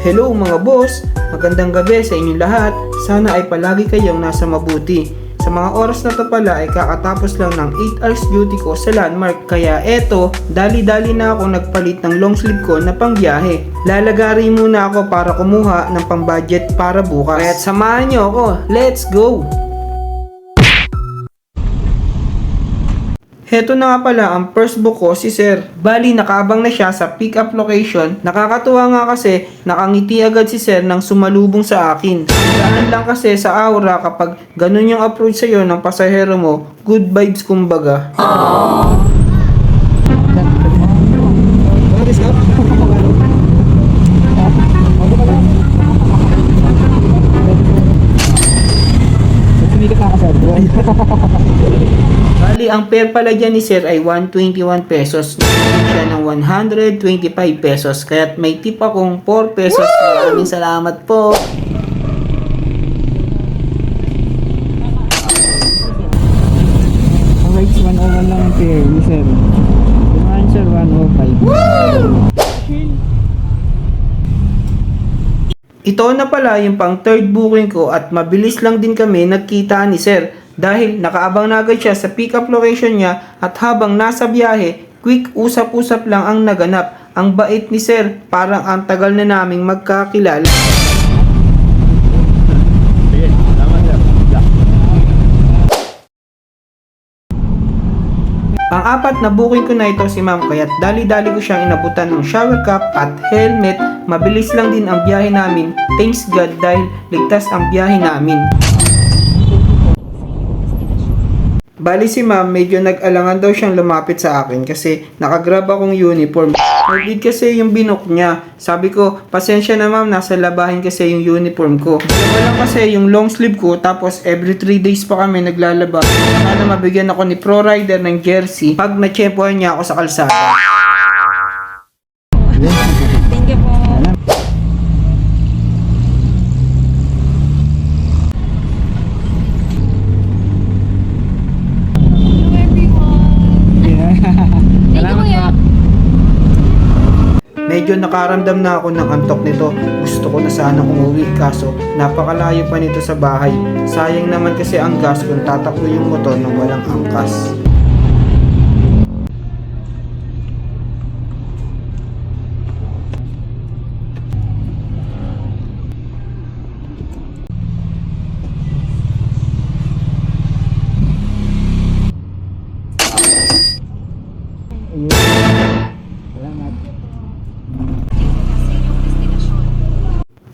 Hello mga boss! Magandang gabi sa inyong lahat. Sana ay palagi kayong nasa mabuti. Sa mga oras na to pala ay kakatapos lang ng 8 hours duty ko sa Landmark. Kaya eto, dali-dali na ako nagpalit ng long sleeve ko na pangbiyahe. Lalagari muna ako para kumuha ng pang-budget para bukas. Kaya't samahan nyo ako. Let's go! Heto na nga pala ang first book ko, si Sir. Bali, nakaabang na siya sa pick-up location. Nakakatuwa nga kasi nakangiti agad si Sir nang sumalubong sa akin. Daan lang kasi sa aura kapag ganun yung approach sa'yo ng pasahero mo, good vibes kumbaga. Bali, ang fare pala dyan ni Sir ay 121 pesos. Nagtipid siya ng 125 pesos. Kaya't may tip akong 4 pesos. Maraming salamat po. Ang rates 101 lang ang fare ni Sir. Yung answer 105. Ito na pala yung pang third booking ko at mabilis lang din kami nagkita ni Sir. Dahil nakaabang na agad siya sa pick-up location niya at habang nasa biyahe, quick usap-usap lang ang naganap. Ang bait ni Sir, parang ang tagal na naming magkakilala. Pang-apat na booking ko na ito si Ma'am, kaya't dali-dali ko siyang inabutan ng shower cap at helmet. Mabilis lang din ang biyahe namin. Thanks God dahil ligtas ang biyahe namin. Bali si Ma'am, medyo nag-alangan daw siyang lumapit sa akin kasi nakagrab akong uniform. Morbid kasi yung binok niya. Sabi ko, pasensya na Ma'am, nasa labahin kasi yung uniform ko. Wala kasi yung long sleeve ko, tapos every 3 days pa kami naglalaba. Sana mabigyan ako ni Pro Rider ng jersey pag na-chepohan niya ako sa kalsada. Thank you po. Thank you, kuya. Medyo nakaramdam na ako ng antok nito. Gusto ko na sana umuwi kaso napakalayo pa nito sa bahay. Sayang naman kasi ang gas kung tatakbo yung motor nang walang angkas. Salamat.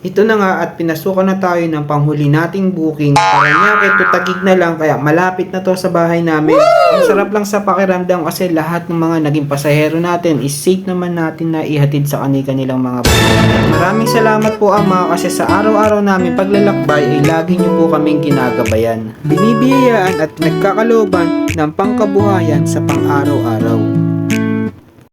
Ito na nga at pinasukan na tayo ng panghuli nating booking. Paranaque to Taguig na lang kaya malapit na to sa bahay namin. Ang sarap lang sa pakiramdam kasi lahat ng mga naging pasahero natin is safe naman natin na ihatid sa kanilang mga bahay. Maraming salamat po Ama kasi sa araw-araw namin paglalakbay ay lagi niyo po kaming ginagabayan. Binibiyayaan at nagkakalooban ng pangkabuhayan sa pang-araw-araw.